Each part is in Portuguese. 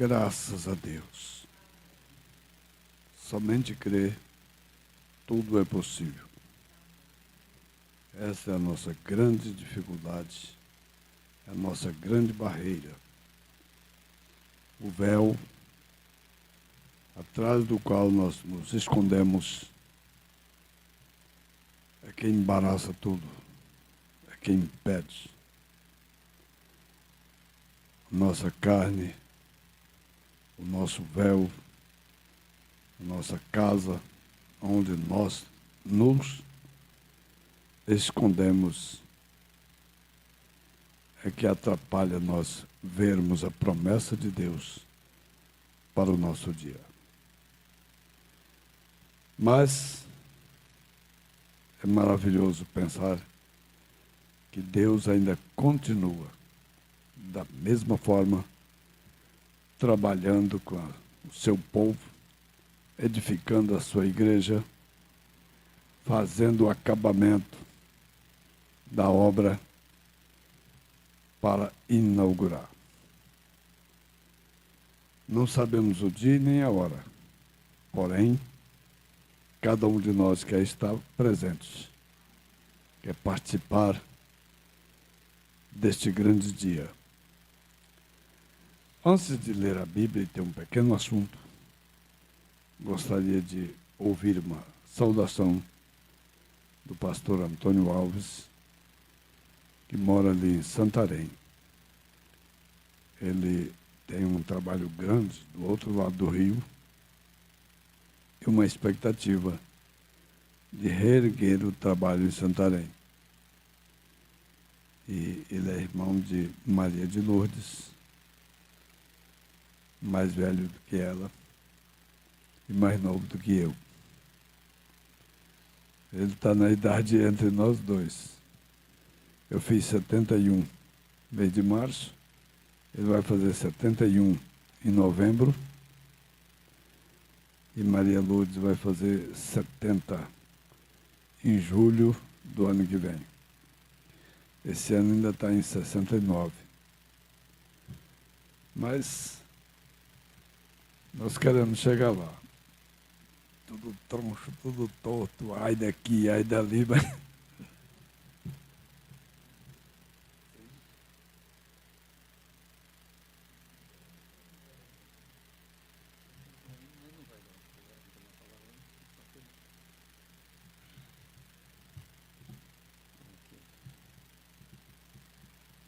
Graças a Deus. Somente crer, tudo é possível. Essa é a nossa grande dificuldade, é a nossa grande barreira. O véu, atrás do qual nós nos escondemos, é quem embaraça tudo, é quem impede. Nossa carne, o nosso véu, a nossa casa, onde nós nos escondemos, é que atrapalha nós vermos a promessa de Deus para o nosso dia. Mas é maravilhoso pensar que Deus ainda continua da mesma forma, trabalhando com o seu povo, edificando a sua igreja, fazendo o acabamento da obra para inaugurar. Não sabemos o dia nem a hora, porém, cada um de nós quer estar presente, quer participar deste grande dia. Antes de ler a Bíblia e ter um pequeno assunto, gostaria de ouvir uma saudação do pastor Antônio Alves, que mora ali em Santarém. Ele tem um trabalho grande do outro lado do rio e uma expectativa de reerguer o trabalho em Santarém. E ele é irmão de Maria de Lourdes, mais velho do que ela e mais novo do que eu. Ele está na idade entre nós dois. Eu fiz 71 mês de março, ele vai fazer 71 em novembro e Maria Lourdes vai fazer 70 em julho do ano que vem. Esse ano ainda está em 69. Mas nós queremos chegar lá. Tudo troncho, tudo torto, ai daqui, ai dali, mas...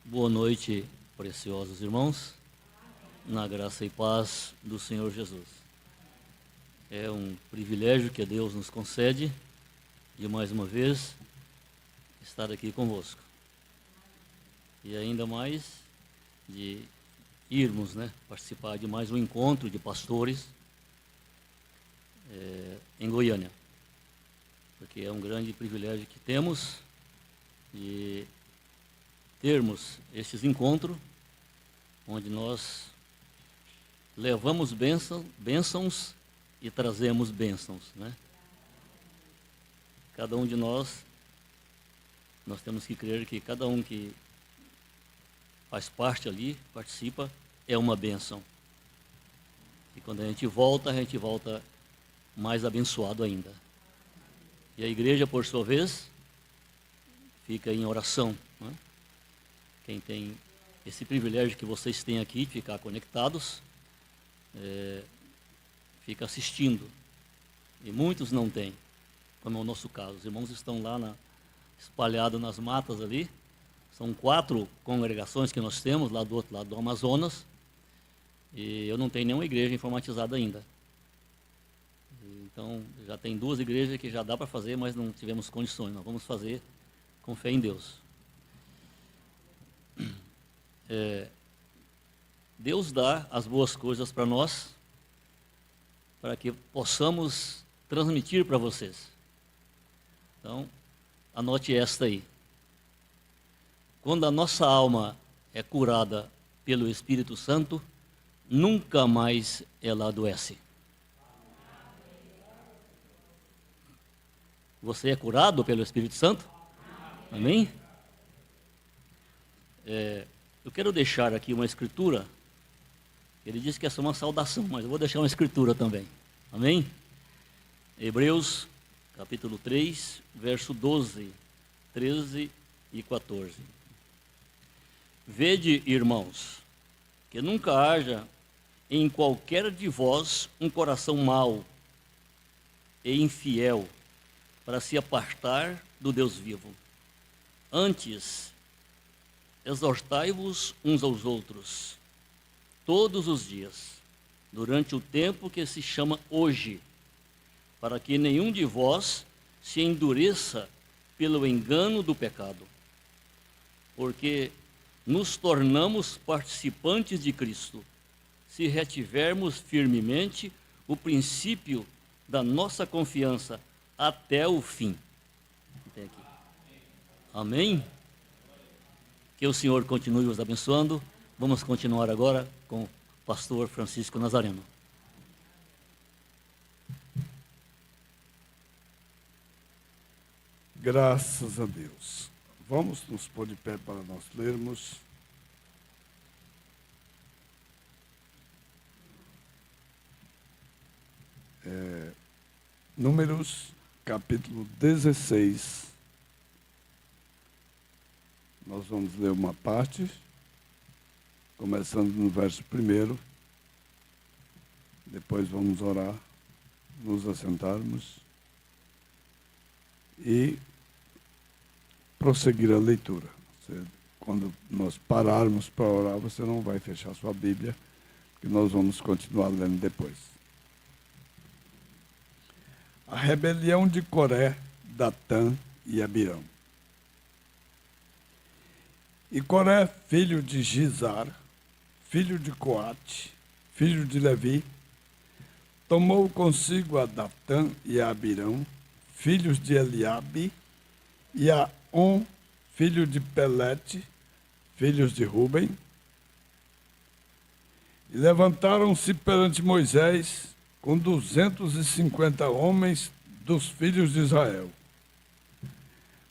Boa noite, preciosos irmãos, na graça e paz do Senhor Jesus. É um privilégio que Deus nos concede de mais uma vez estar aqui convosco. E ainda mais de irmos, participar de mais um encontro de pastores em Goiânia. Porque é um grande privilégio que temos de termos esses encontros onde nós levamos bênçãos e trazemos bênçãos, Cada um de nós temos que crer que cada um que faz parte ali, participa, é uma bênção. E quando a gente volta mais abençoado ainda. E a igreja, por sua vez, fica em oração, Quem tem esse privilégio que vocês têm aqui, de ficar conectados, fica assistindo. E muitos não têm, como é o nosso caso. Os irmãos estão lá espalhados nas matas ali. São 4 congregações que nós temos lá do outro lado do Amazonas. E eu não tenho nenhuma igreja informatizada ainda. Então, já tem 2 igrejas que já dá para fazer, mas não tivemos condições. Nós vamos fazer com fé em Deus. Deus dá as boas coisas para nós, para que possamos transmitir para vocês. Então, anote esta aí. Quando a nossa alma é curada pelo Espírito Santo, nunca mais ela adoece. Você é curado pelo Espírito Santo? Amém? Eu quero deixar aqui uma escritura Ele disse que essa é uma saudação, mas eu vou deixar uma escritura também. Amém? Hebreus, capítulo 3, verso 12, 13 e 14. Vede, irmãos, que nunca haja em qualquer de vós um coração mau e infiel para se apartar do Deus vivo. Antes, exortai-vos uns aos outros, todos os dias, durante o tempo que se chama hoje, para que nenhum de vós se endureça pelo engano do pecado. Porque nos tornamos participantes de Cristo, se retivermos firmemente o princípio da nossa confiança até o fim. Até aqui. Amém? Que o Senhor continue os abençoando. Vamos continuar agora com o pastor Francisco Nazareno. Graças a Deus. Vamos nos pôr de pé para nós lermos. Números, capítulo 16. Nós vamos ler uma parte, começando no verso 1. Depois vamos orar, nos assentarmos e prosseguir a leitura. Quando nós pararmos para orar, você não vai fechar sua Bíblia, que nós vamos continuar lendo depois. A rebelião de Coré, Datã e Abirão. E Coré, filho de Gizar, filho de Coate, filho de Levi, tomou consigo a Datã e a Abirão, filhos de Eliabe, e a On, filho de Pelete, filhos de Ruben, e levantaram-se perante Moisés com 250 homens dos filhos de Israel,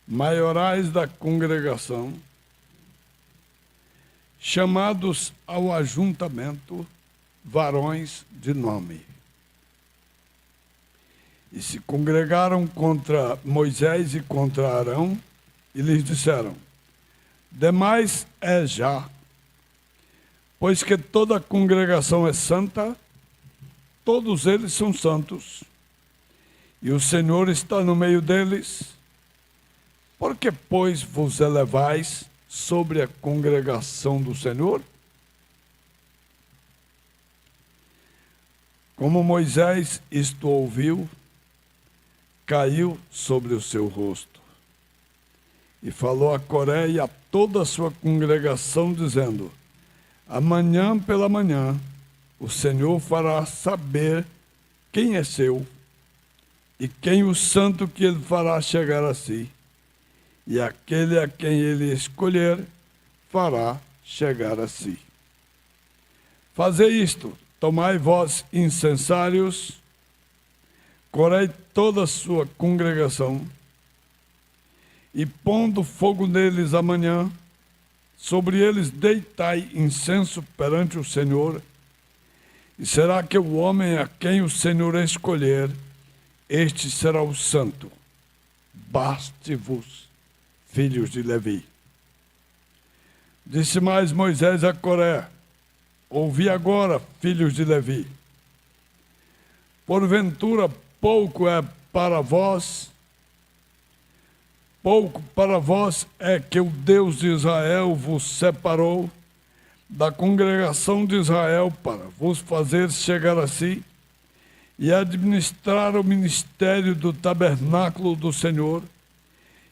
maiorais da congregação, chamados ao ajuntamento, varões de nome. E se congregaram contra Moisés e contra Arão, e lhes disseram: demais é já, pois que toda a congregação é santa, todos eles são santos, e o Senhor está no meio deles. Por que, pois, vos elevais sobre a congregação do Senhor? Como Moisés isto ouviu, caiu sobre o seu rosto. E falou a Coré e a toda a sua congregação, dizendo: amanhã pela manhã o Senhor fará saber quem é seu, e quem o santo que ele fará chegar a si, e aquele a quem ele escolher fará chegar a si. Fazei isto, tomai vós incensários, Coré toda a sua congregação, e pondo fogo neles amanhã, sobre eles deitai incenso perante o Senhor, e será que o homem a quem o Senhor escolher, este será o santo. Baste-vos, filhos de Levi. Disse mais Moisés a Coré: ouvi agora, filhos de Levi. Porventura pouco para vós é que o Deus de Israel vos separou da congregação de Israel para vos fazer chegar a si e administrar o ministério do tabernáculo do Senhor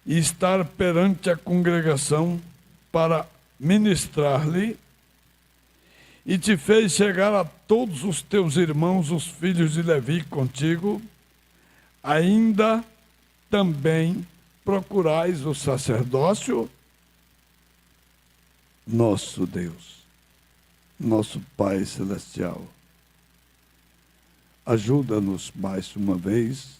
e estar perante a congregação para ministrar-lhe, e te fez chegar a todos os teus irmãos, os filhos de Levi, contigo, ainda também procurais o sacerdócio? Nosso Deus, nosso Pai Celestial, ajuda-nos mais uma vez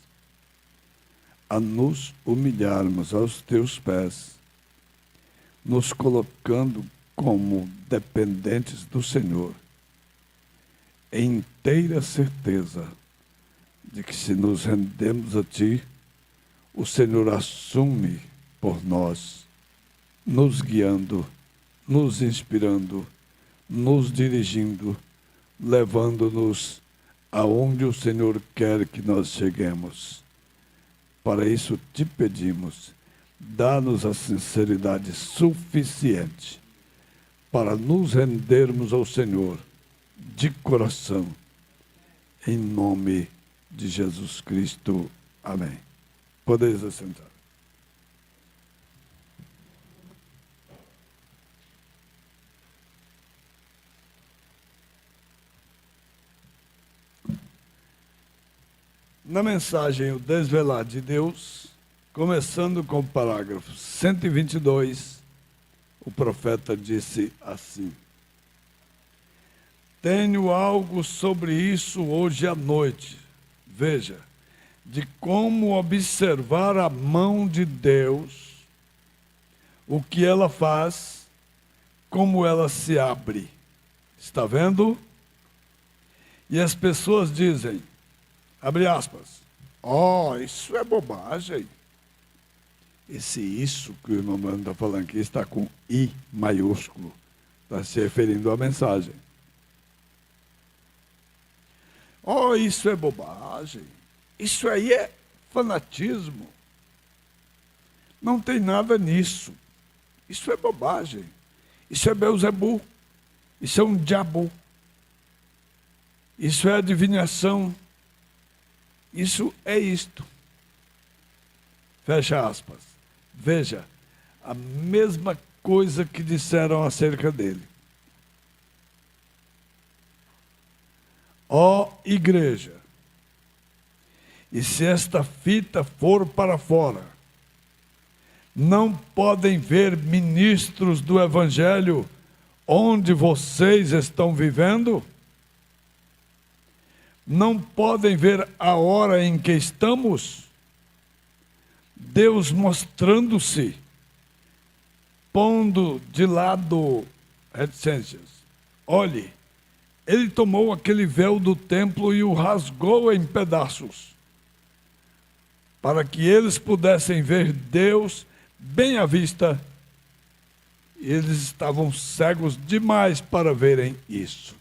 a nos humilharmos aos teus pés, nos colocando como dependentes do Senhor, em inteira certeza de que, se nos rendemos a Ti, o Senhor assume por nós, nos guiando, nos inspirando, nos dirigindo, levando-nos aonde o Senhor quer que nós cheguemos. Para isso te pedimos, dá-nos a sinceridade suficiente para nos rendermos ao Senhor de coração, em nome de Jesus Cristo. Amém. Podeis assentar. Na mensagem O Desvelar de Deus, começando com o parágrafo 122, o profeta disse assim: tenho algo sobre isso hoje à noite. Veja, de como observar a mão de Deus, o que ela faz, como ela se abre. Está vendo? E as pessoas dizem, abre aspas, isso é bobagem. Esse isso que o irmão Mano está falando aqui está com I maiúsculo, está se referindo à mensagem. Isso é bobagem. Isso aí é fanatismo. Não tem nada nisso. Isso é bobagem. Isso é Beuzebu. Isso é um diabo. Isso é adivinhação. Isso é isto. Fecha aspas. Veja, a mesma coisa que disseram acerca dele. Ó igreja, e se esta fita for para fora, não podem ver ministros do Evangelho onde vocês estão vivendo? Não podem ver a hora em que estamos? Deus mostrando-se, pondo de lado reticências. Olhe, Ele tomou aquele véu do templo e o rasgou em pedaços, para que eles pudessem ver Deus bem à vista. Eles estavam cegos demais para verem isso.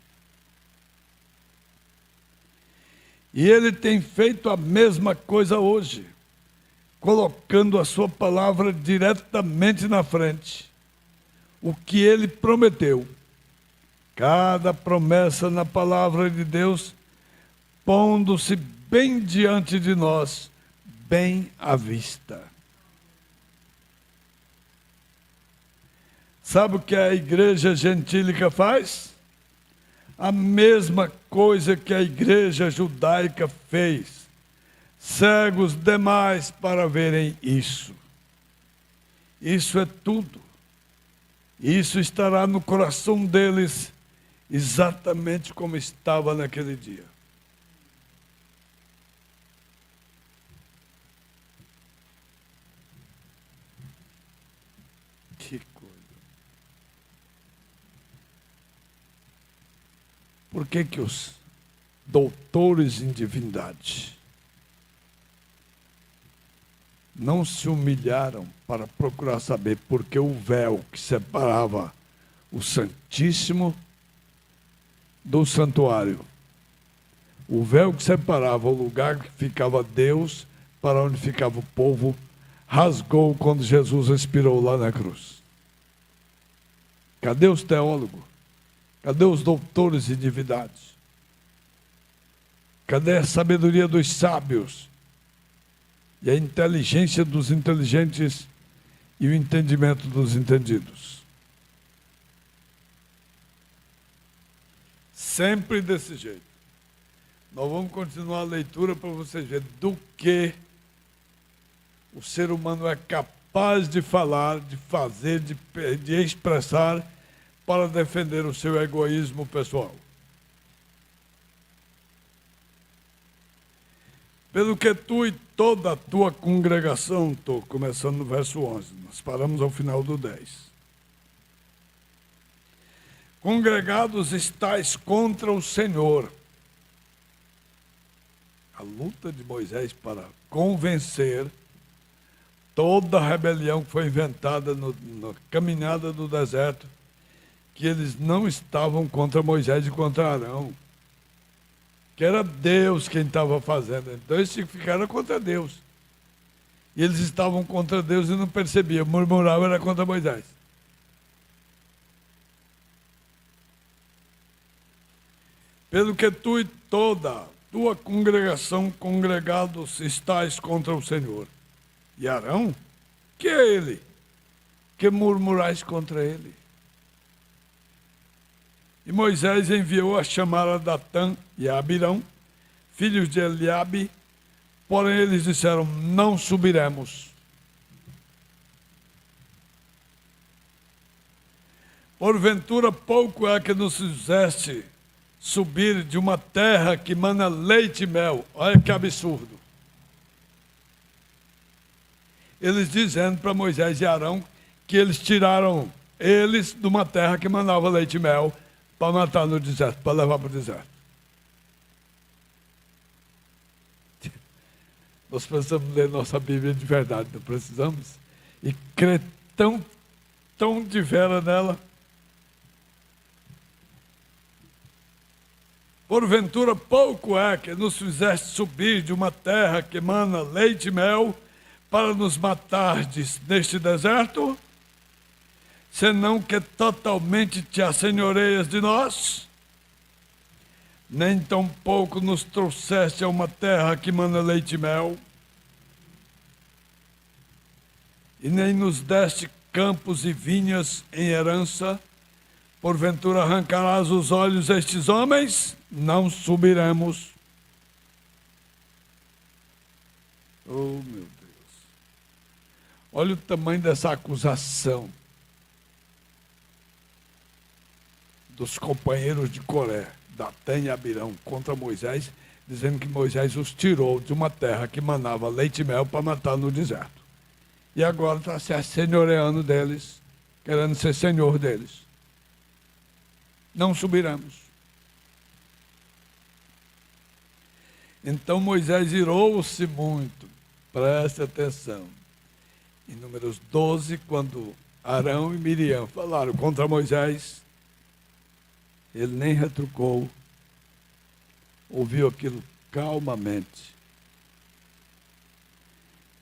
E Ele tem feito a mesma coisa hoje, colocando a sua palavra diretamente na frente. O que Ele prometeu. Cada promessa na palavra de Deus, pondo-se bem diante de nós, bem à vista. Sabe o que a igreja gentílica faz? A mesma coisa que a igreja judaica fez. Cegos demais para verem isso. Isso é tudo. Isso estará no coração deles, exatamente como estava naquele dia. Que coisa. Por que os doutores em divindade não se humilharam para procurar saber por que o véu que separava o Santíssimo do santuário, o véu que separava o lugar que ficava Deus para onde ficava o povo, rasgou quando Jesus expirou lá na cruz? Cadê os teólogos? Cadê os doutores de divindades? Cadê a sabedoria dos sábios? E a inteligência dos inteligentes e o entendimento dos entendidos? Sempre desse jeito. Nós vamos continuar a leitura para vocês verem do que o ser humano é capaz de falar, de fazer, de expressar para defender o seu egoísmo pessoal. Pelo que tu e toda a tua congregação, estou começando no verso 11, nós paramos ao final do 10. Congregados estáis contra o Senhor, a luta de Moisés para convencer toda a rebelião que foi inventada na caminhada do deserto, que eles não estavam contra Moisés e contra Arão, que era Deus quem estava fazendo. Então eles ficaram contra Deus. E eles estavam contra Deus e não percebiam, murmuravam, era contra Moisés. Pelo que tu e toda a tua congregação, congregados, estáis contra o Senhor. E Arão, que é ele? Que murmurais contra ele? E Moisés enviou a chamar a Datã e a Abirão, filhos de Eliabe, porém eles disseram, não subiremos. Porventura pouco é que nos fizeste subir de uma terra que mana leite e mel. Olha que absurdo. Eles dizendo para Moisés e Arão que eles tiraram eles de uma terra que manava leite e mel para matar no deserto, para levar para o deserto. Nós precisamos ler nossa Bíblia de verdade, não precisamos? E crer tão de vera nela. Porventura pouco é que nos fizeste subir de uma terra que mana leite e mel para nos matardes neste deserto, senão que totalmente te assenhoreias de nós? Nem tão pouco nos trouxeste a uma terra que mana leite e mel, e nem nos deste campos e vinhas em herança, porventura arrancarás os olhos a estes homens? Não subiremos. Oh, meu Deus. Olha o tamanho dessa acusação dos companheiros de Coré, Datã e Abirão, contra Moisés, dizendo que Moisés os tirou de uma terra que manava leite e mel para matar no deserto. E agora está se assenhoreando deles, querendo ser senhor deles. Não subiremos. Então Moisés irou-se muito. Preste atenção. Em Números 12, quando Arão e Miriam falaram contra Moisés, ele nem retrucou, ouviu aquilo calmamente.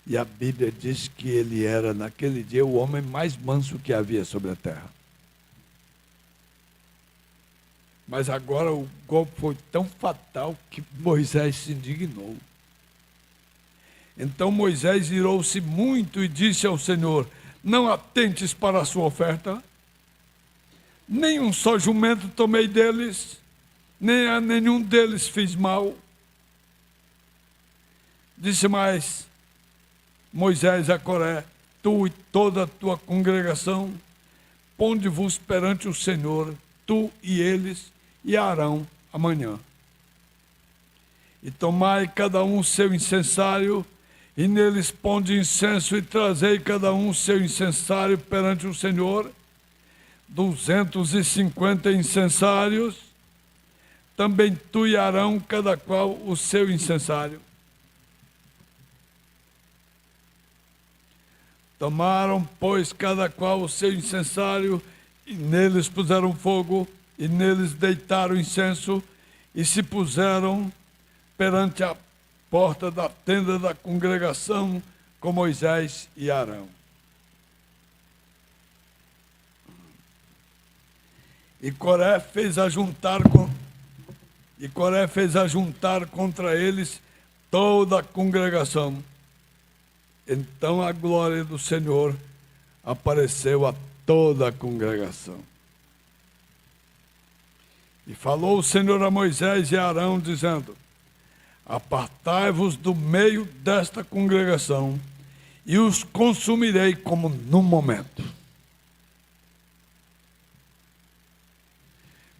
E a Bíblia diz que ele era, naquele dia, o homem mais manso que havia sobre a terra. Mas agora o golpe foi tão fatal que Moisés se indignou. Então Moisés irou-se muito e disse ao Senhor, não atentes para a sua oferta, nem um só jumento tomei deles, nem a nenhum deles fiz mal. Disse mais Moisés a Coré, tu e toda a tua congregação, ponde-vos perante o Senhor, tu e eles, e Arão amanhã. E tomai cada um seu incensário, e neles ponde incenso, e trazei cada um seu incensário perante o Senhor, 250 incensários, também tu e Arão, cada qual o seu incensário. Tomaram, pois, cada qual o seu incensário, e neles puseram fogo, e neles deitaram incenso, e se puseram perante a porta da tenda da congregação com Moisés e Arão. E Coré fez ajuntar contra eles toda a congregação. Então a glória do Senhor apareceu a toda a congregação. E falou o Senhor a Moisés e a Arão, dizendo, apartai-vos do meio desta congregação, e os consumirei como num momento.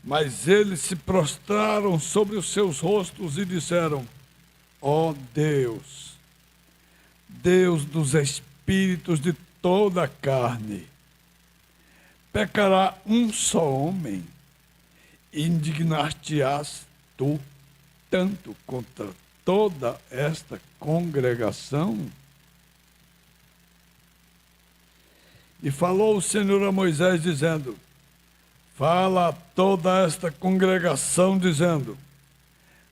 Mas eles se prostraram sobre os seus rostos e disseram, ó Deus, Deus dos espíritos de toda a carne, pecará um só homem, indignar-te-ás tu tanto contra toda esta congregação? E falou o Senhor a Moisés, dizendo: fala a toda esta congregação, dizendo: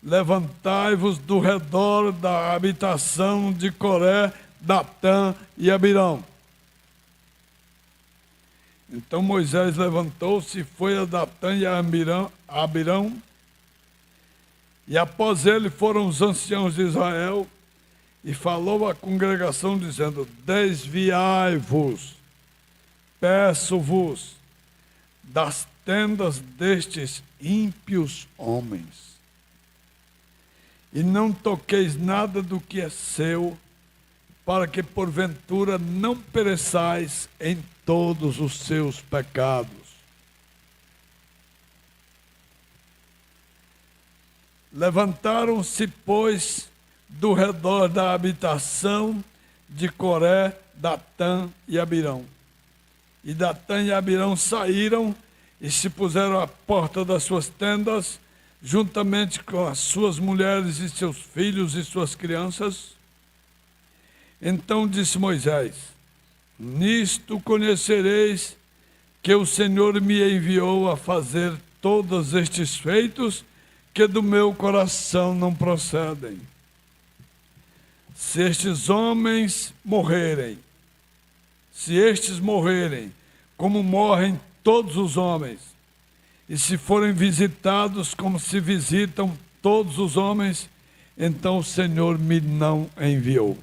levantai-vos do redor da habitação de Coré, Datã e Abirão. Então Moisés levantou-se e foi a Datã e a Abirão, e após ele foram os anciãos de Israel, e falou à congregação, dizendo: desviai-vos, peço-vos, das tendas destes ímpios homens, e não toqueis nada do que é seu, para que porventura não pereçais em todos os seus pecados. Levantaram-se, pois, do redor da habitação de Coré, Datã e Abirão. E Datã e Abirão saíram e se puseram à porta das suas tendas, juntamente com as suas mulheres e seus filhos e suas crianças. Então disse Moisés: nisto conhecereis que o Senhor me enviou a fazer todos estes feitos, que do meu coração não procedem. Se estes homens morrerem, se estes morrerem, como morrem todos os homens, e se forem visitados como se visitam todos os homens, então o Senhor me não enviou.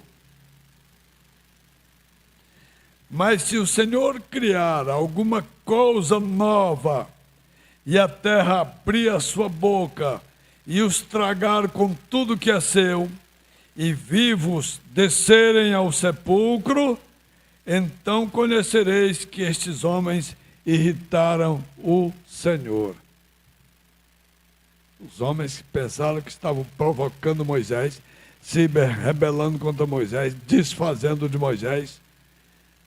Mas se o Senhor criar alguma coisa nova, e a terra abrir a sua boca, e os tragar com tudo que é seu, e vivos descerem ao sepulcro, então conhecereis que estes homens irritaram o Senhor. Os homens que pensaram que estavam provocando Moisés, se rebelando contra Moisés, desfazendo de Moisés,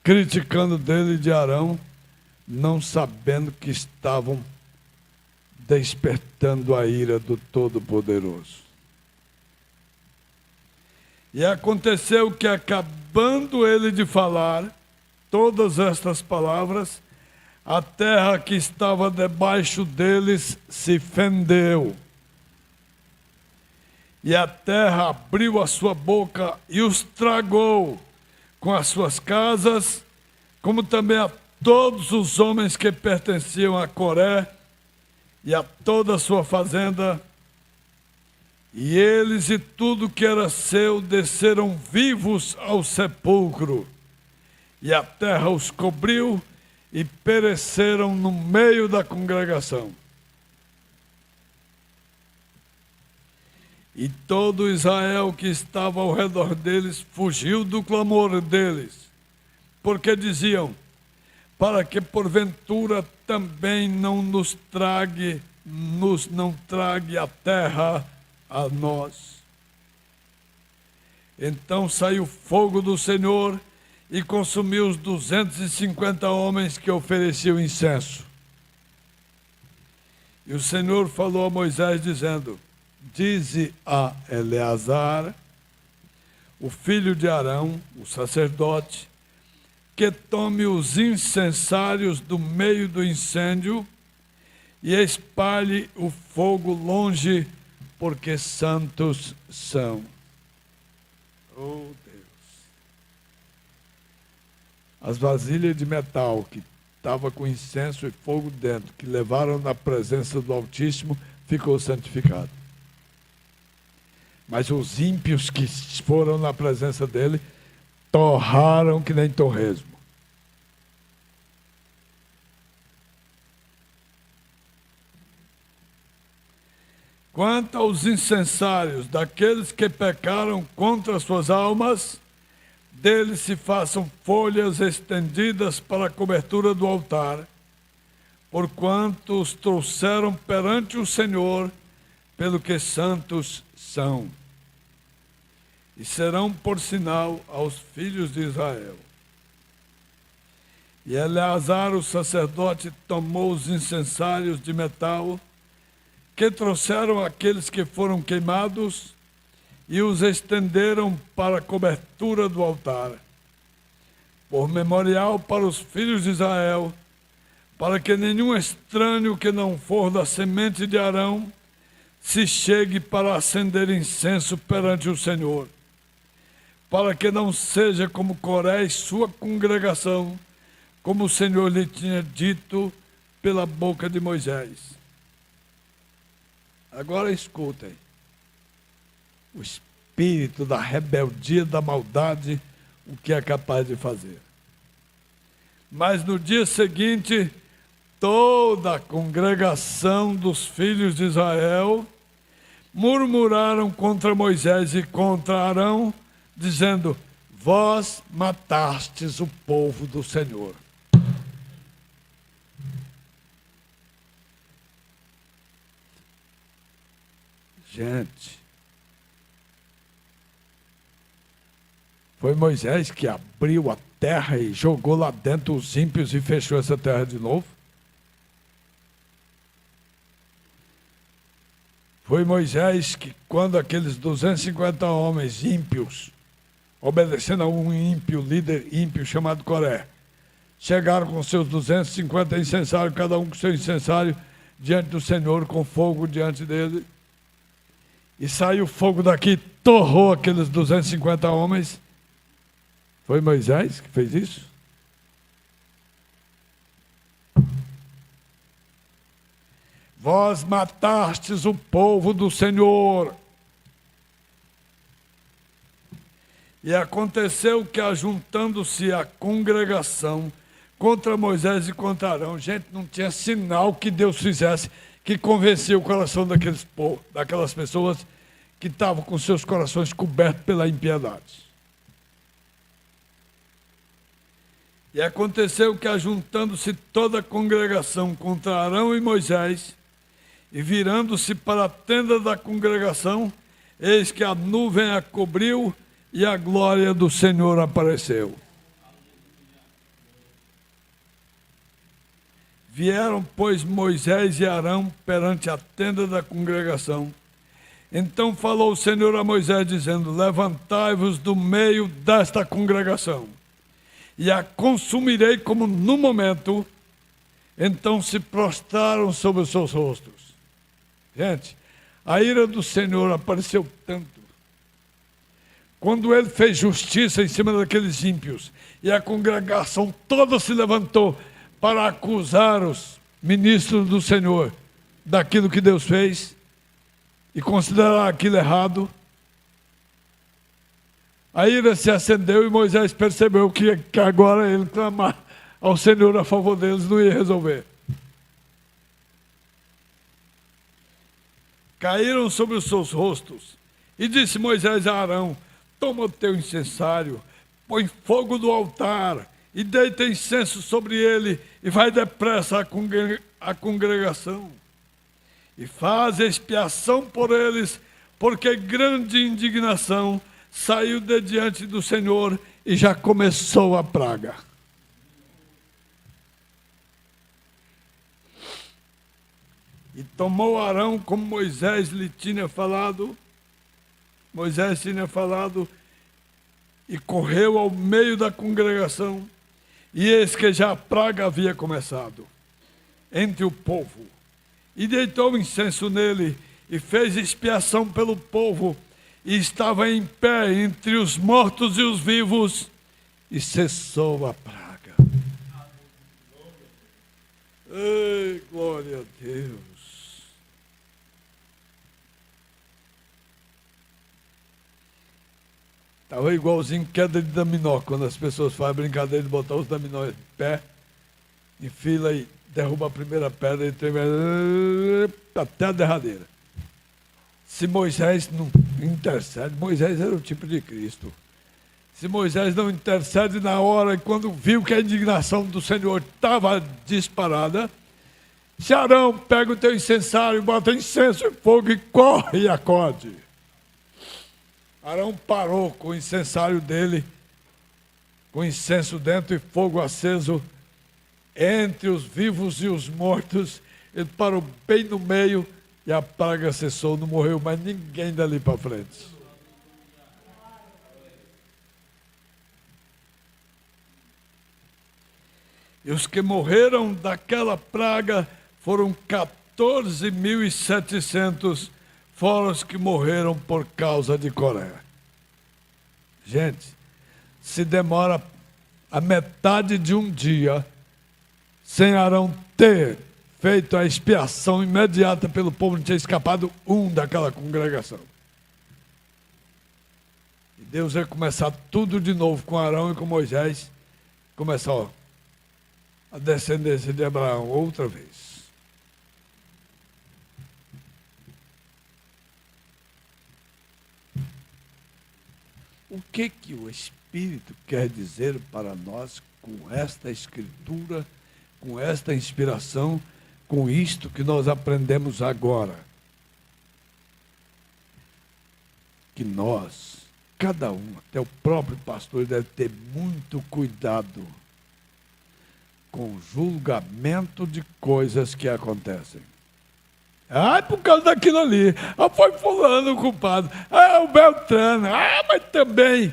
criticando dele e de Arão, não sabendo que estavam despertando a ira do Todo-Poderoso. E aconteceu que, acabando ele de falar todas estas palavras, a terra que estava debaixo deles se fendeu. E a terra abriu a sua boca e os tragou, com as suas casas, como também a todos os homens que pertenciam a Coré, e a toda a sua fazenda, e eles e tudo que era seu desceram vivos ao sepulcro, e a terra os cobriu, e pereceram no meio da congregação. E todo Israel que estava ao redor deles fugiu do clamor deles, porque diziam: para que porventura também não trague a terra a nós. Então saiu fogo do Senhor e consumiu os 250 homens que ofereciam incenso. E o Senhor falou a Moisés, dizendo: dize a Eleazar, o filho de Arão, o sacerdote, que tome os incensários do meio do incêndio e espalhe o fogo longe, porque santos são. Oh Deus! As vasilhas de metal que estavam com incenso e fogo dentro, que levaram na presença do Altíssimo, ficou santificado. Mas os ímpios que foram na presença dele, torraram que nem torresmo. Quanto aos incensários daqueles que pecaram contra suas almas, deles se façam folhas estendidas para a cobertura do altar, porquanto os trouxeram perante o Senhor, pelo que santos são. E serão por sinal aos filhos de Israel. E Eleazar, o sacerdote, tomou os incensários de metal que trouxeram aqueles que foram queimados e os estenderam para a cobertura do altar, por memorial para os filhos de Israel, para que nenhum estranho que não for da semente de Arão se chegue para acender incenso perante o Senhor, para que não seja como Coré e sua congregação, como o Senhor lhe tinha dito pela boca de Moisés. Agora escutem. O espírito da rebeldia, da maldade, o que é capaz de fazer. Mas no dia seguinte, toda a congregação dos filhos de Israel murmuraram contra Moisés e contra Arão, dizendo: vós matastes o povo do Senhor. Gente, foi Moisés que abriu a terra e jogou lá dentro os ímpios e fechou essa terra de novo? Foi Moisés que, quando aqueles 250 homens ímpios, obedecendo a um ímpio, líder ímpio chamado Coré, chegaram com seus 250 incensários, cada um com seu incensário, diante do Senhor, com fogo diante dele, e saiu fogo daqui, torrou aqueles 250 homens. Foi Moisés que fez isso? Vós matastes o povo do Senhor. E aconteceu que, ajuntando-se a congregação contra Moisés e contra Arão, gente, não tinha sinal que Deus fizesse que convencia o coração daquelas pessoas que estavam com seus corações cobertos pela impiedade. E aconteceu que, ajuntando-se toda a congregação contra Arão e Moisés, e virando-se para a tenda da congregação, eis que a nuvem a cobriu e a glória do Senhor apareceu. Vieram, pois, Moisés e Arão perante a tenda da congregação. Então falou o Senhor a Moisés, dizendo: levantai-vos do meio desta congregação, e a consumirei como no momento. Então se prostraram sobre os seus rostos. Gente, a ira do Senhor apareceu tanto. Quando ele fez justiça em cima daqueles ímpios, e a congregação toda se levantou para acusar os ministros do Senhor daquilo que Deus fez e considerar aquilo errado, a ira se acendeu e Moisés percebeu que agora ele clamar ao Senhor a favor deles não ia resolver. Caíram sobre os seus rostos, e disse Moisés a Arão: toma o teu incensário, põe fogo no altar, e deita incenso sobre ele, e vai depressa à congregação, e faz expiação por eles, porque grande indignação saiu de diante do Senhor, e já começou a praga. E tomou Arão como Moisés lhe tinha falado, e correu ao meio da congregação, e eis que já a praga havia começado entre o povo. E deitou incenso nele, e fez expiação pelo povo, e estava em pé entre os mortos e os vivos, e cessou a praga. Ei, glória a Deus. Estava igualzinho queda de dominó, quando as pessoas fazem brincadeira de botar os dominó em pé, em fila, e derruba a primeira pedra e treme até a derradeira. Se Moisés não intercede, Moisés era o tipo de Cristo. Se Moisés não intercede na hora, e quando viu que a indignação do Senhor estava disparada, se Arão pega o teu incensário, bota incenso e fogo e corre e acode. Arão parou com o incensário dele, com incenso dentro e fogo aceso, entre os vivos e os mortos. Ele parou bem no meio e a praga cessou, não morreu mais ninguém dali para frente. E os que morreram daquela praga foram 14.700, fora os que morreram por causa de Coré. Gente, se demora a metade de um dia sem Arão ter feito a expiação imediata pelo povo, não tinha escapado um daquela congregação. E Deus ia começar tudo de novo com Arão e com Moisés, começar a descendência de Abraão outra vez. O que o Espírito quer dizer para nós com esta escritura, com esta inspiração, com isto que nós aprendemos agora? Que nós, cada um, até o próprio pastor, deve ter muito cuidado com o julgamento de coisas que acontecem. Por causa daquilo ali. Foi fulano o culpado. O Beltrano. Mas também.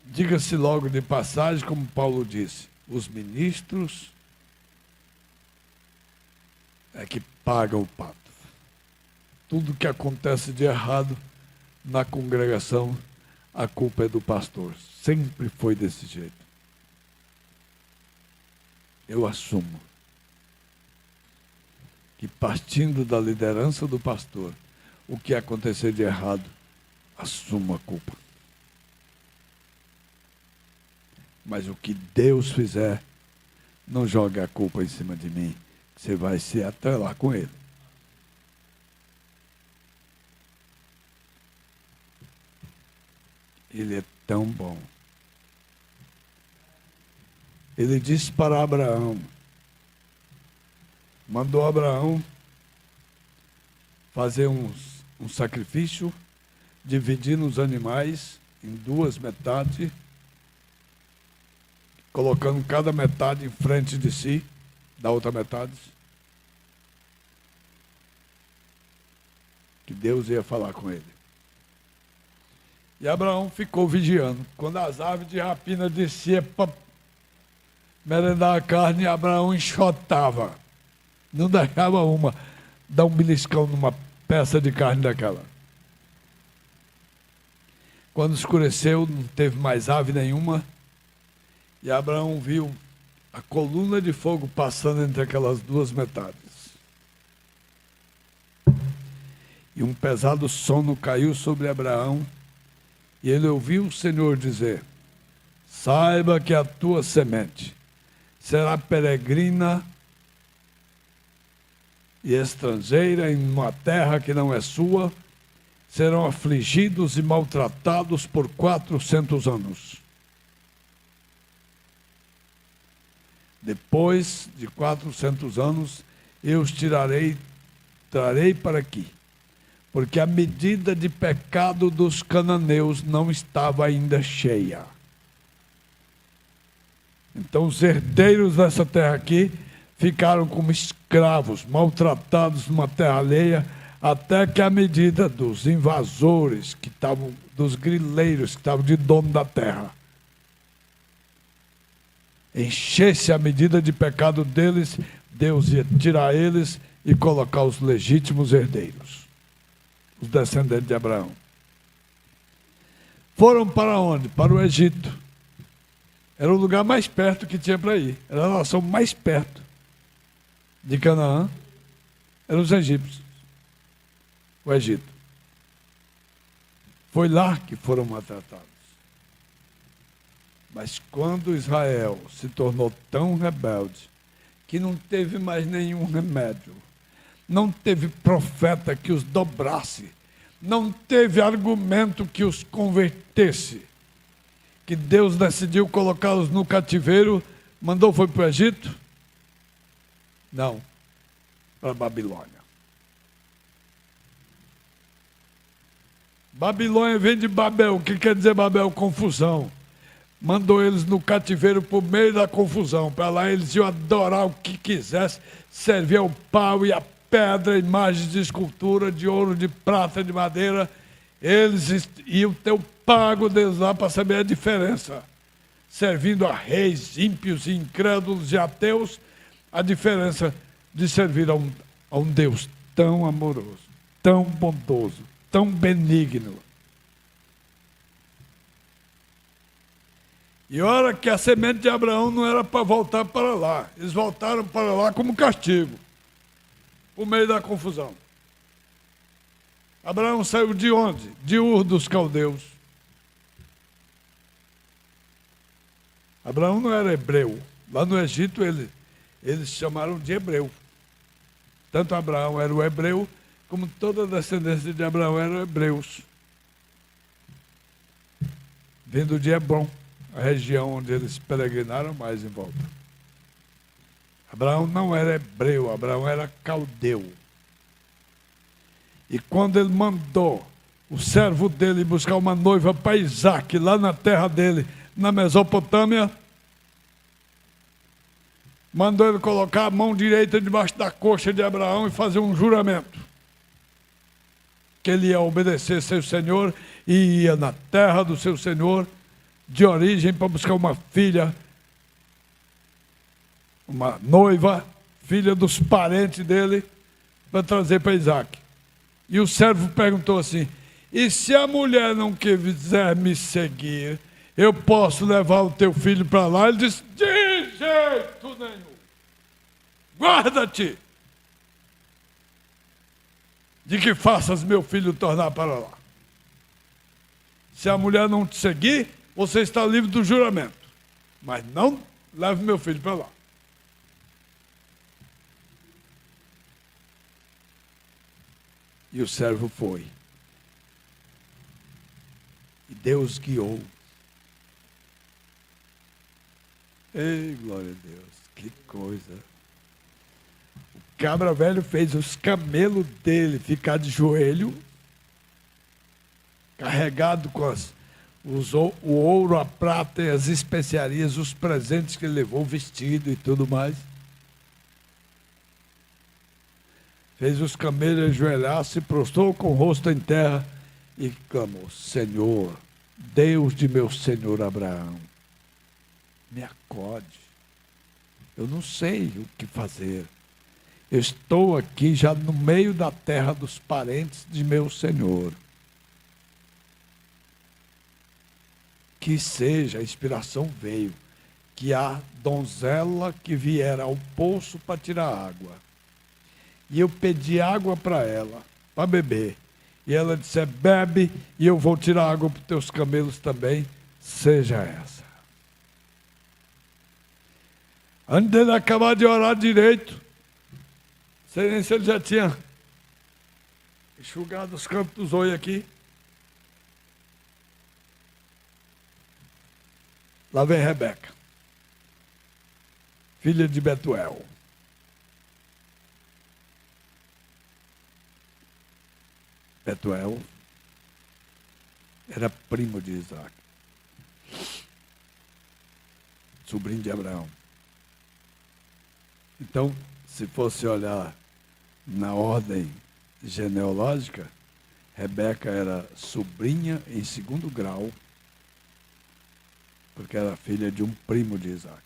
Diga-se logo de passagem, como Paulo disse, os ministros é que pagam o pato. Tudo que acontece de errado na congregação, a culpa é do pastor. Sempre foi desse jeito. Eu assumo que, partindo da liderança do pastor, o que acontecer de errado, assumo a culpa. Mas o que Deus fizer, não jogue a culpa em cima de mim. Você vai se atrelar com ele. Ele é tão bom. Ele disse para Abraão, mandou Abraão fazer um sacrifício, dividindo os animais em duas metades, colocando cada metade em frente de si, da outra metade, que Deus ia falar com ele. E Abraão ficou vigiando. Quando as aves de rapina desciam para merendar a carne, Abraão enxotava. Não deixava dar um beliscão numa peça de carne daquela. Quando escureceu, não teve mais ave nenhuma. E Abraão viu a coluna de fogo passando entre aquelas duas metades. E um pesado sono caiu sobre Abraão. E ele ouviu o Senhor dizer: saiba que a tua semente será peregrina e estrangeira em uma terra que não é sua, serão afligidos e maltratados por 400 anos. Depois de 400 anos, eu os trarei para aqui, porque a medida de pecado dos cananeus não estava ainda cheia. Então os herdeiros dessa terra aqui ficaram como escravos, maltratados numa terra alheia, até que a medida dos invasores, que estavam, dos grileiros que estavam de dono da terra, enchesse a medida de pecado deles, Deus ia tirar eles e colocar os legítimos herdeiros, os descendentes de Abraão. Foram para onde? Para o Egito. Era o lugar mais perto que tinha para ir. Era a nação mais perto de Canaã. Eram os egípcios. O Egito. Foi lá que foram maltratados. Mas quando Israel se tornou tão rebelde que não teve mais nenhum remédio, não teve profeta que os dobrasse, não teve argumento que os convertesse, que Deus decidiu colocá-los no cativeiro, mandou foi para o Egito? Não, para a Babilônia. Babilônia vem de Babel. O que quer dizer Babel? Confusão. Mandou eles no cativeiro por meio da confusão. Para lá eles iam adorar o que quisesse, servir ao pau e a pedra, imagens de escultura, de ouro, de prata, de madeira. Eles iam ter o pago deles lá para saber a diferença. Servindo a reis ímpios, incrédulos e ateus, a diferença de servir a um Deus tão amoroso, tão bondoso, tão benigno. E olha que a semente de Abraão não era para voltar para lá. Eles voltaram para lá como castigo, por meio da confusão. Abraão saiu de onde? De Ur dos Caldeus. Abraão não era hebreu. Lá no Egito eles chamaram de hebreu. Tanto Abraão era o hebreu, como toda a descendência de Abraão eram hebreus. Vindo de Hebrom, a região onde eles peregrinaram mais em volta. Abraão não era hebreu, Abraão era caldeu. E quando ele mandou o servo dele buscar uma noiva para Isaac, lá na terra dele, na Mesopotâmia, mandou ele colocar a mão direita debaixo da coxa de Abraão e fazer um juramento. Que ele ia obedecer seu Senhor e ia na terra do seu Senhor, de origem, para buscar uma filha, uma noiva, filha dos parentes dele, para trazer para Isaac. E o servo perguntou assim: e se a mulher não quiser me seguir, eu posso levar o teu filho para lá? Ele disse: de jeito nenhum. Guarda-te de que faças meu filho tornar para lá. Se a mulher não te seguir, você está livre do juramento. Mas não leve meu filho para lá. E o servo foi. E Deus guiou. Ei, glória a Deus, que coisa. O cabra velho fez os camelos dele ficar de joelho, carregado com o ouro, a prata e as especiarias, os presentes que ele levou, o vestido e tudo mais. Fez os camelos ajoelhar, se prostrou com o rosto em terra e clamou: Senhor, Deus de meu senhor Abraão, me acode. Eu não sei o que fazer. Eu estou aqui já no meio da terra dos parentes de meu senhor. Que seja, a inspiração veio, que a donzela que vier ao poço para tirar água. E eu pedi água para ela, para beber. E ela disse: bebe, e eu vou tirar água para os teus camelos também, seja essa. Antes dele acabar de orar direito, sei nem se ele já tinha enxugado os campos dos olhos aqui. Lá vem Rebeca, filha de Betuel. Betuel era primo de Isaac, sobrinho de Abraão. Então, se fosse olhar na ordem genealógica, Rebeca era sobrinha em segundo grau, porque era filha de um primo de Isaac.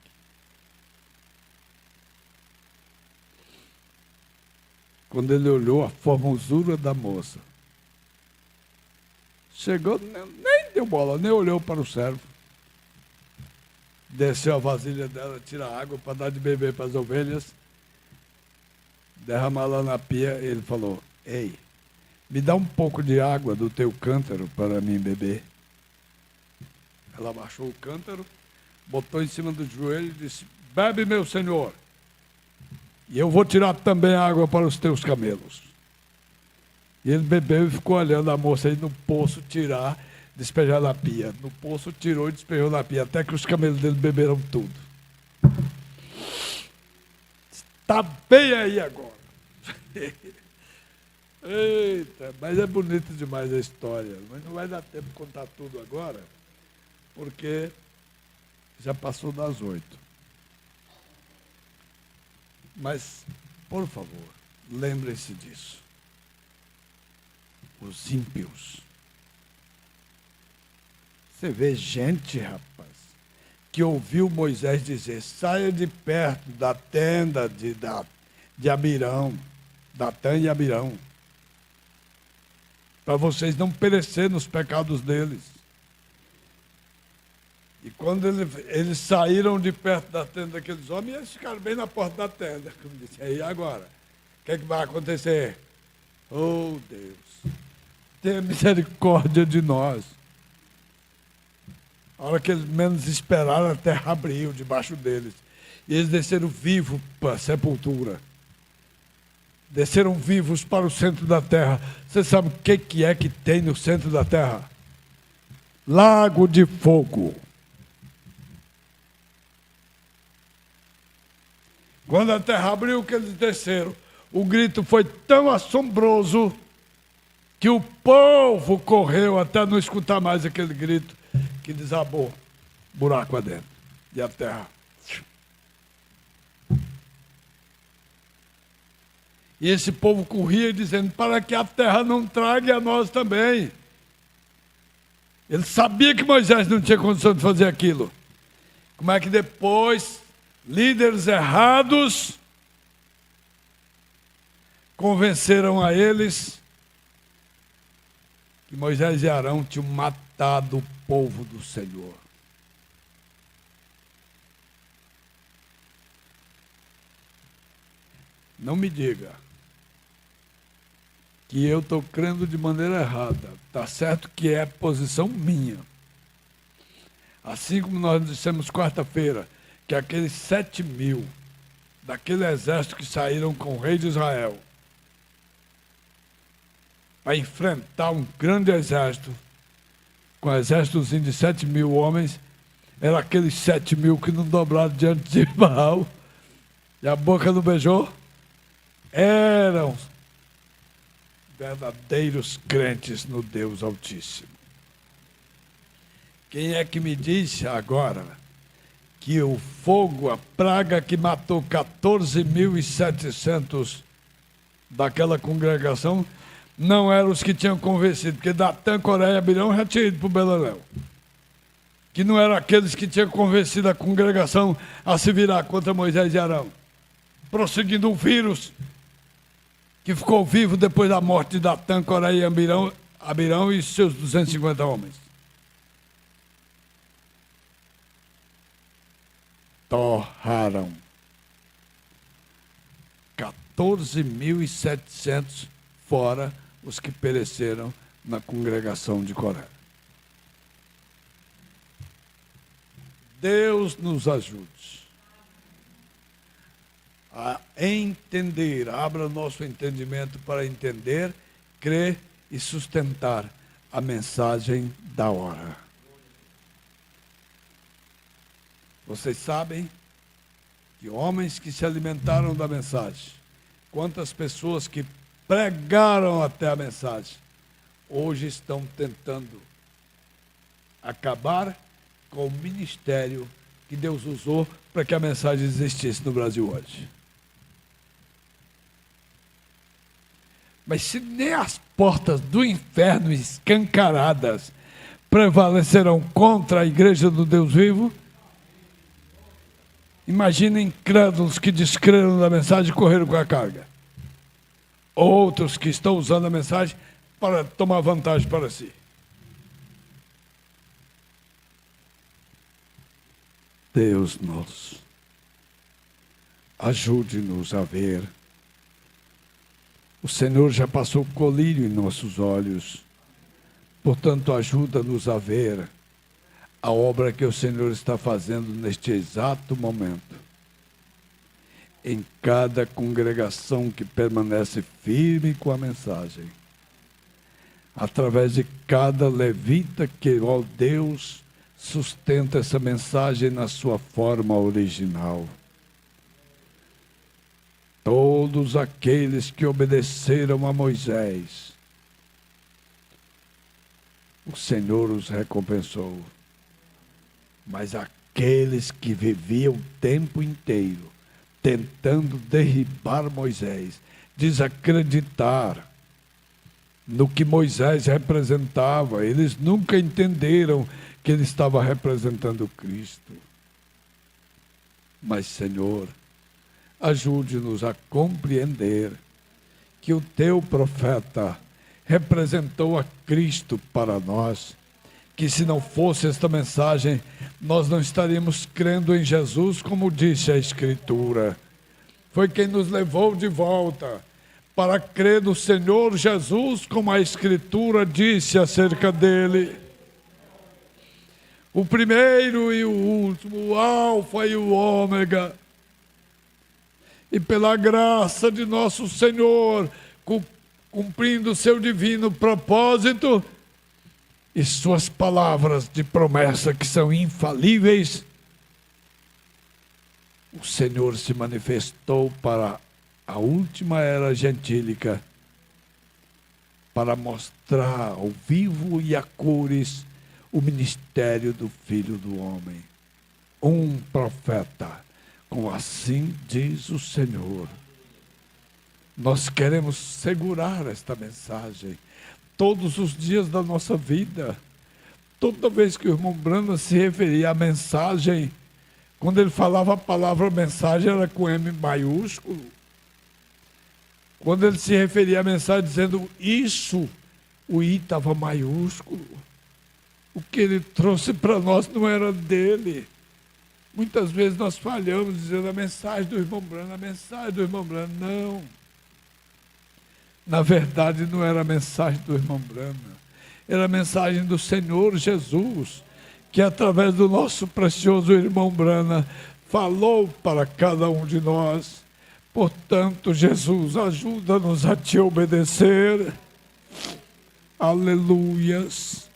Quando ele olhou a formosura da moça, chegou, nem deu bola, nem olhou para o servo. Desceu a vasilha dela, tira água para dar de beber para as ovelhas, derramar lá na pia, e ele falou: ei, me dá um pouco de água do teu cântaro para mim beber. Ela abaixou o cântaro, botou em cima do joelho e disse: bebe, meu senhor, e eu vou tirar também água para os teus camelos. E ele bebeu e ficou olhando a moça aí no poço tirar, despejar na pia. No poço tirou e despejou na pia, até que os camelos dele beberam tudo. Está bem aí agora. Eita, mas é bonito demais a história. Mas não vai dar tempo de contar tudo agora, porque já passou das 8. Mas, por favor, lembrem-se disso. Os ímpios Você vê gente, rapaz, que ouviu Moisés dizer: saia de perto da tenda de Abirão, Datã e Abirão, para vocês não perecerem nos pecados deles. E quando eles saíram de perto da tenda daqueles homens, eles ficaram bem na porta da tenda. Como disse, e agora? O que é que vai acontecer? Oh, Deus, tenha misericórdia de nós. A hora que eles menos esperaram, a terra abriu debaixo deles. E eles desceram vivos para a sepultura. Desceram vivos para o centro da terra. Você sabe o que é que tem no centro da terra? Lago de fogo. Quando a terra abriu, que eles desceram, o grito foi tão assombroso que o povo correu até não escutar mais aquele grito, que desabou buraco adentro. E a terra. E esse povo corria dizendo, para que a terra não trague a nós também. Ele sabia que Moisés não tinha condição de fazer aquilo. Como é que depois líderes errados convenceram a eles que Moisés e Arão tinham matado o povo do Senhor. Não me diga que eu estou crendo de maneira errada. Está certo que é posição minha. Assim como nós dissemos quarta-feira, que aqueles 7.000 daquele exército que saíram com o rei de Israel para enfrentar um grande exército, com um exércitozinho de 7.000 homens, era aqueles 7.000 que não dobraram diante de Baal, e a boca não beijou, eram verdadeiros crentes no Deus Altíssimo. Quem é que me disse agora que o fogo, a praga que matou 14.700 daquela congregação, não eram os que tinham convencido, porque Datã, Coré e Abirão já tinham ido para o Beleléu. Que não eram aqueles que tinham convencido a congregação a se virar contra Moisés e Arão, prosseguindo um vírus que ficou vivo depois da morte de Datã, Coré e Abirão e seus 250 homens. Torraram 14.700 fora os que pereceram na congregação de Coré. Deus nos ajude a entender, abra nosso entendimento para entender, crer e sustentar a mensagem da hora. Vocês sabem que homens que se alimentaram da mensagem, quantas pessoas que pregaram até a mensagem, hoje estão tentando acabar com o ministério que Deus usou para que a mensagem existisse no Brasil hoje. Mas se nem as portas do inferno escancaradas prevalecerão contra a igreja do Deus vivo, imaginem incrédulos que descreram da mensagem e correram com a carga. Outros que estão usando a mensagem para tomar vantagem para si. Deus nosso, ajude-nos a ver. O Senhor já passou colírio em nossos olhos, portanto, ajuda-nos a ver a obra que o Senhor está fazendo neste exato momento. Em cada congregação que permanece firme com a mensagem, através de cada levita que, ó Deus, sustenta essa mensagem na sua forma original. Todos aqueles que obedeceram a Moisés, o Senhor os recompensou. Mas aqueles que viviam o tempo inteiro tentando derribar Moisés, desacreditar no que Moisés representava, eles nunca entenderam que ele estava representando Cristo. Mas, Senhor, ajude-nos a compreender que o teu profeta representou a Cristo para nós, que se não fosse esta mensagem, nós não estaríamos crendo em Jesus, como disse a Escritura. Foi quem nos levou de volta para crer no Senhor Jesus, como a Escritura disse acerca dele. O primeiro e o último, o Alfa e o Ômega. E pela graça de nosso Senhor, cumprindo seu divino propósito e suas palavras de promessa que são infalíveis, o Senhor se manifestou para a última era gentílica, para mostrar ao vivo e a cores o ministério do Filho do Homem. Um profeta, como assim diz o Senhor. Nós queremos segurar esta mensagem todos os dias da nossa vida. Toda vez que o irmão Branham se referia à mensagem, quando ele falava a palavra mensagem, era com M maiúsculo. Quando ele se referia à mensagem dizendo isso, o I estava maiúsculo. O que ele trouxe para nós não era dele. Muitas vezes nós falhamos dizendo a mensagem do irmão Branham, a mensagem do irmão Branham. Não. Na verdade, não era a mensagem do irmão Branham. Era a mensagem do Senhor Jesus, que através do nosso precioso irmão Branham falou para cada um de nós. Portanto, Jesus, ajuda-nos a te obedecer. Aleluias.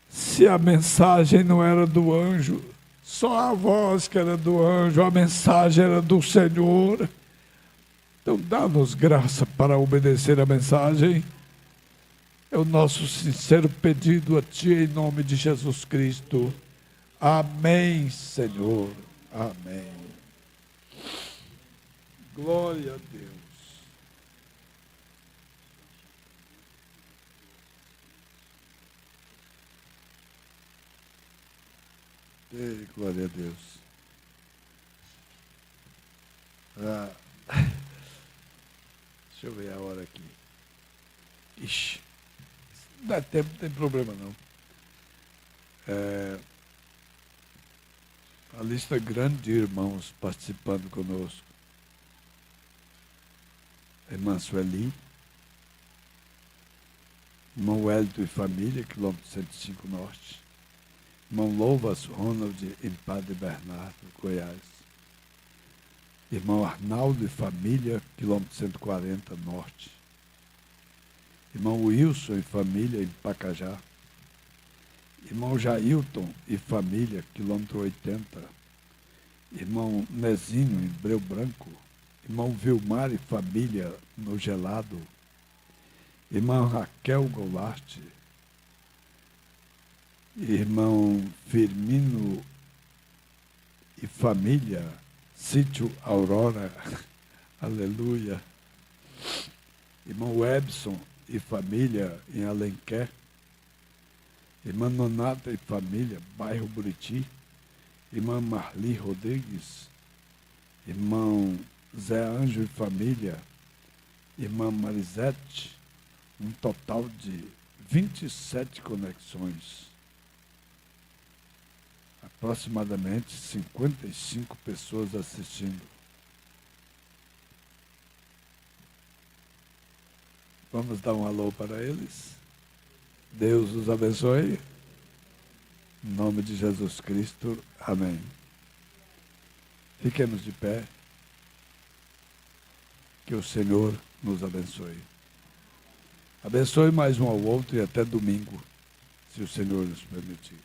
Se a mensagem não era do anjo, só a voz que era do anjo, a mensagem era do Senhor. Então, dá-nos graça para obedecer a mensagem. É o nosso sincero pedido a Ti, em nome de Jesus Cristo. Amém, Senhor. Amém. Glória a Deus. Ei, glória a Deus. Deixa eu ver a hora aqui. Ixi, não dá tempo, não tem problema não. A lista grande de irmãos participando conosco. Irmã Sueli, irmão Wellington e família, quilômetro 105 Norte. Irmão Louvas Ronald, em Padre Bernardo, Goiás. Irmão Arnaldo e família, quilômetro 140 Norte. Irmão Wilson e família, em Pacajá. Irmão Jailton e família, quilômetro 80. Irmão Nezinho, em Breu Branco. Irmão Vilmar e família, no Gelado. Irmã Raquel Goulart. Irmão Firmino e família, Sítio Aurora, aleluia. Irmão Ebson e família, em Alenquer. Irmã Nonata e família, bairro Buriti. Irmã Marli Rodrigues. Irmão Zé Anjo e família. Irmã Marisete. Um total de 27 conexões. Aproximadamente 55 pessoas assistindo. Vamos dar um alô para eles? Deus os abençoe. Em nome de Jesus Cristo. Amém. Fiquemos de pé. Que o Senhor nos abençoe. Abençoe mais um ao outro e até domingo, se o Senhor nos permitir.